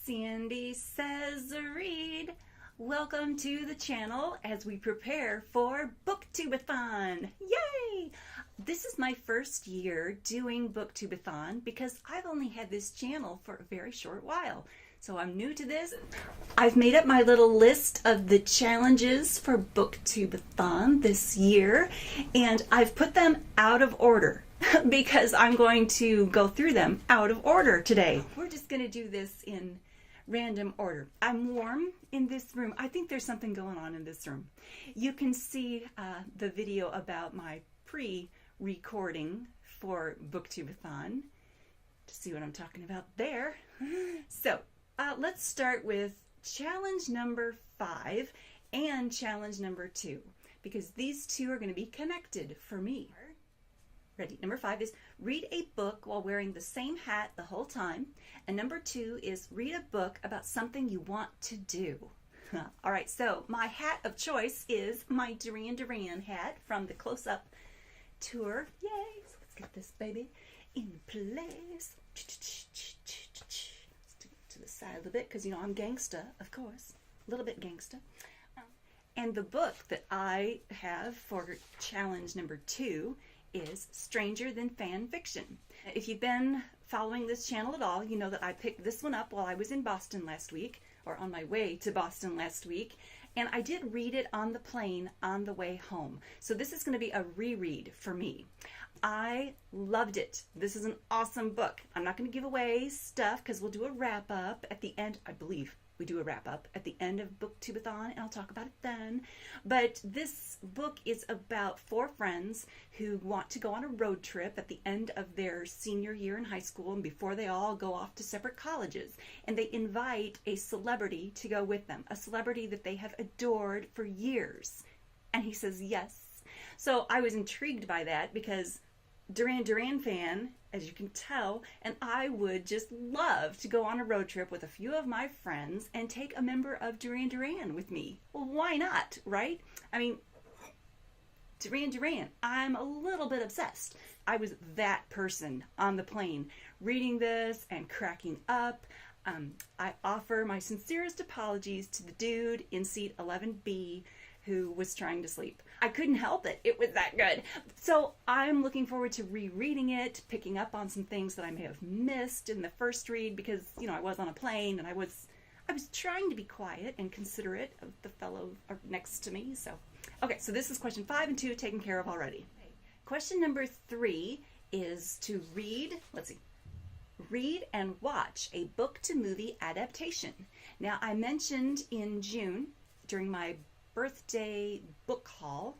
Sandy Says Read. Welcome to the channel as we prepare for BookTube-a-Thon. Yay! This is my first year doing BookTube-a-Thon because I've only had this channel for a very short while. So I'm new to this. I've made up my little list of the challenges for BookTube-a-Thon this year, and I've put them out of order because I'm going to go through them out of order today. We're just going to do this in random order. I'm warm in this room. I think there's something going on in this room. You can see the video about my pre-recording for BookTube-a-Thon to see what I'm talking about there. So let's start with challenge number 5 and challenge number 2, because these two are going to be connected for me. Ready? Number 5 is read a book while wearing the same hat the whole time. And number 2 is read a book about something you want to do. All right, so my hat of choice is my Duran Duran hat from the Close-Up tour. Yay! So let's get this baby in place. Let's do it to the side a little bit because, you know, I'm gangsta, of course. A little bit gangsta. And the book that I have for challenge number 2 is Stranger Than Fanfiction. If you've been following this channel at all, you know that I picked this one up while I was in Boston last week, or on my way to Boston last week, and I did read it on the plane on the way home. So this is going to be a reread for me. I loved it. This is an awesome book. I'm not going to give away stuff because we'll do a wrap-up at the end, I believe. We do a wrap-up at the end of BookTube-a-Thon, and I'll talk about it then. But this book is about 4 friends who want to go on a road trip at the end of their senior year in high school and before they all go off to separate colleges. And they invite a celebrity to go with them, a celebrity that they have adored for years. And he says yes. So I was intrigued by that because Duran Duran fan, as you can tell, and I would just love to go on a road trip with a few of my friends and take a member of Duran Duran with me. Well, why not, right? I mean, Duran Duran, I'm a little bit obsessed. I was that person on the plane reading this and cracking up. I offer my sincerest apologies to the dude in seat 11B who was trying to sleep. I couldn't help it. It was that good. So I'm looking forward to rereading it, picking up on some things that I may have missed in the first read because, you know, I was on a plane and I was trying to be quiet and considerate of the fellow next to me. So, okay, so this is question 5 and 2 taken care of already. Question number 3 is to read, let's see, read and watch a book-to-movie adaptation. Now, I mentioned in June during my birthday book haul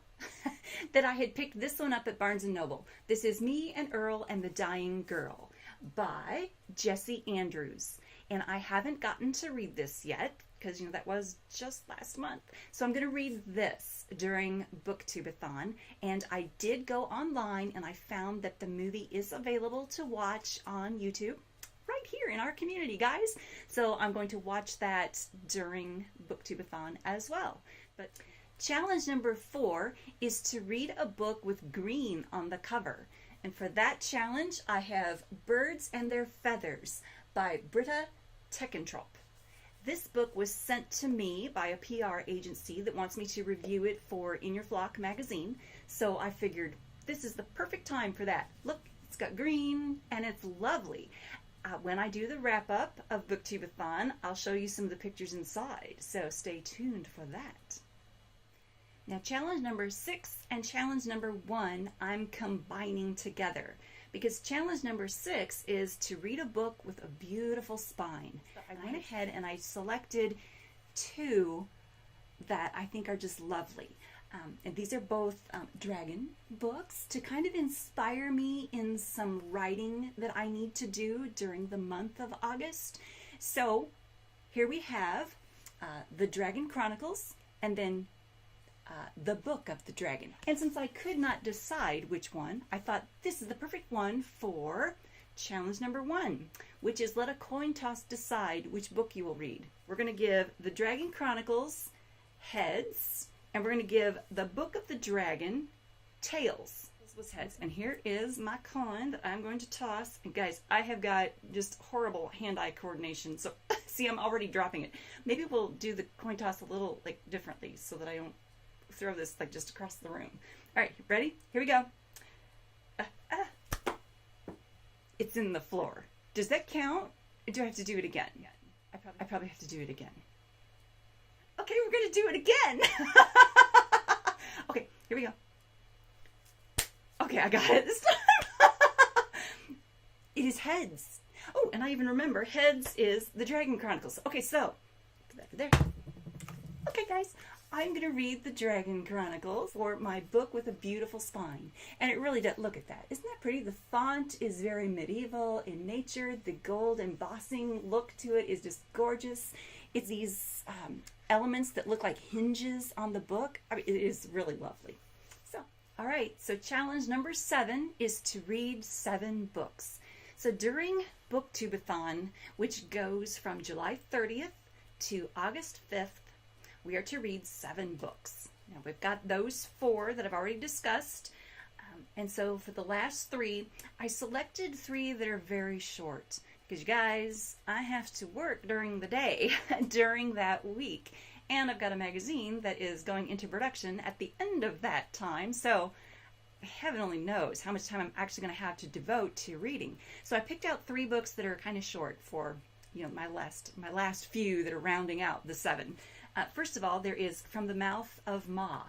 that I had picked this one up at Barnes & Noble. This is Me and Earl and the Dying Girl by Jessie Andrews. And I haven't gotten to read this yet because, you know, that was just last month. So I'm going to read this during BookTube-a-Thon. And I did go online and I found that the movie is available to watch on YouTube right here in our community, guys. So I'm going to watch that during BookTube-a-Thon as well. But challenge number 4 is to read a book with green on the cover. And for that challenge, I have Birds and Their Feathers by Britta, Teckentrup. This book was sent to me by a PR agency that wants me to review it for In Your Flock magazine. So I figured this is the perfect time for that. Look, it's got green and it's lovely. When I do the wrap-up of BookTube-a-Thon, I'll show you some of the pictures inside, so stay tuned for that. Now, challenge number 6 and challenge number 1, I'm combining together, because challenge number 6 is to read a book with a beautiful spine. I went ahead and I selected 2 that I think are just lovely. And these are both dragon books to kind of inspire me in some writing that I need to do during the month of August. So here we have the Dragon Chronicles and then the Book of the Dragon. And since I could not decide which one, I thought this is the perfect one for challenge number 1, which is let a coin toss decide which book you will read. We're going to give the Dragon Chronicles heads, and we're going to give the Book of the Dragon tails. This was heads. And here is my coin that I'm going to toss. And guys, I have got just horrible hand-eye coordination, so See, I'm already dropping it. Maybe we'll do the coin toss a little like differently so that I don't throw this like just across the room. All right, ready? Here we go. It's in the floor. Does that count? Or do I have to do it again? I probably have to do it again. Okay, we're going to do it again. Okay, here we go. Okay, I got it this time. It is heads. Oh, and I even remember heads is the Dragon Chronicles. Okay, so put that there. Okay, guys, I'm going to read the Dragon Chronicles for my book with a beautiful spine. And it really does, look at that. Isn't that pretty? The font is very medieval in nature. The gold embossing look to it is just gorgeous. It's these elements that look like hinges on the book. I mean, it is really lovely. So, all right. So challenge number 7 is to read 7 books. So during BookTube-a-Thon, which goes from July 30th to August 5th, we are to read 7 books. Now we've got those 4 that I've already discussed. And so for the last 3, I selected 3 that are very short. Because you guys, I have to work during the day during that week. And I've got a magazine that is going into production at the end of that time. So heaven only knows how much time I'm actually going to have to devote to reading. So I picked out 3 books that are kind of short for, you know, my last few that are rounding out the 7. First of all, there is From the Mouth of Ma,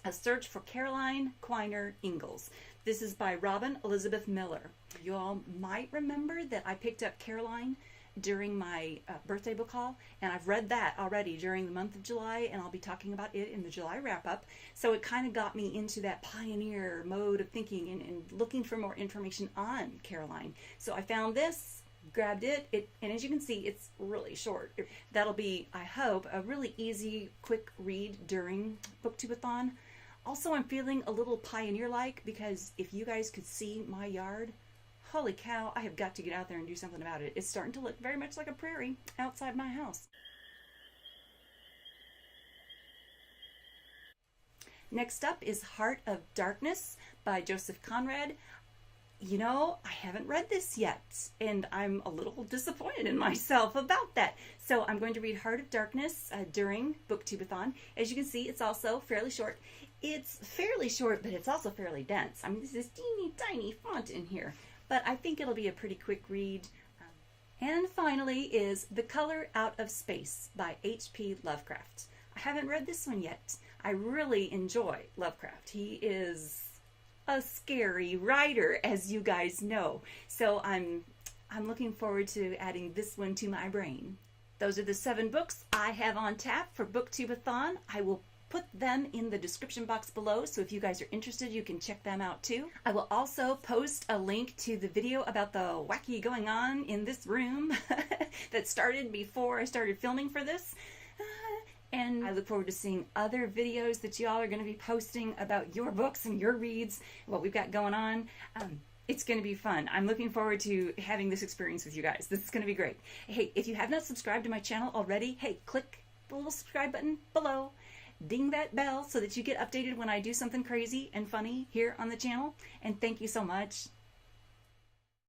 A Search for Caroline Quiner Ingalls. This is by Robynne Elizabeth Miller. You all might remember that I picked up Caroline during my birthday book haul, and I've read that already during the month of July, and I'll be talking about it in the July wrap-up. So it kind of got me into that pioneer mode of thinking and looking for more information on Caroline. So I found this, grabbed it, and as you can see, it's really short. That'll be, I hope, a really easy, quick read during BookTube-a-Thon. Also, I'm feeling a little pioneer-like because if you guys could see my yard, holy cow, I have got to get out there and do something about it. It's starting to look very much like a prairie outside my house. Next up is Heart of Darkness by Joseph Conrad. You know, I haven't read this yet, and I'm a little disappointed in myself about that. So I'm going to read Heart of Darkness during BookTube-a-Thon. As you can see, it's also fairly short. It's fairly short, but it's also fairly dense. I mean, this is teeny tiny font in here, but I think it'll be a pretty quick read. And finally is The Color Out of Space by H.P. Lovecraft. I haven't read this one yet. I really enjoy Lovecraft. He is a scary writer, as you guys know. So I'm looking forward to adding this one to my brain. Those are the 7 books I have on tap for BookTube-a-Thon. I will put them in the description box below, so if you guys are interested, you can check them out too. I will also post a link to the video about the wacky going on in this room that started before I started filming for this. And I look forward to seeing other videos that y'all are going to be posting about your books and your reads, what we've got going on. It's going to be fun. I'm looking forward to having this experience with you guys. This is going to be great. Hey, if you have not subscribed to my channel already, hey, click the little subscribe button below. Ding that bell so that you get updated when I do something crazy and funny here on the channel. And thank you so much.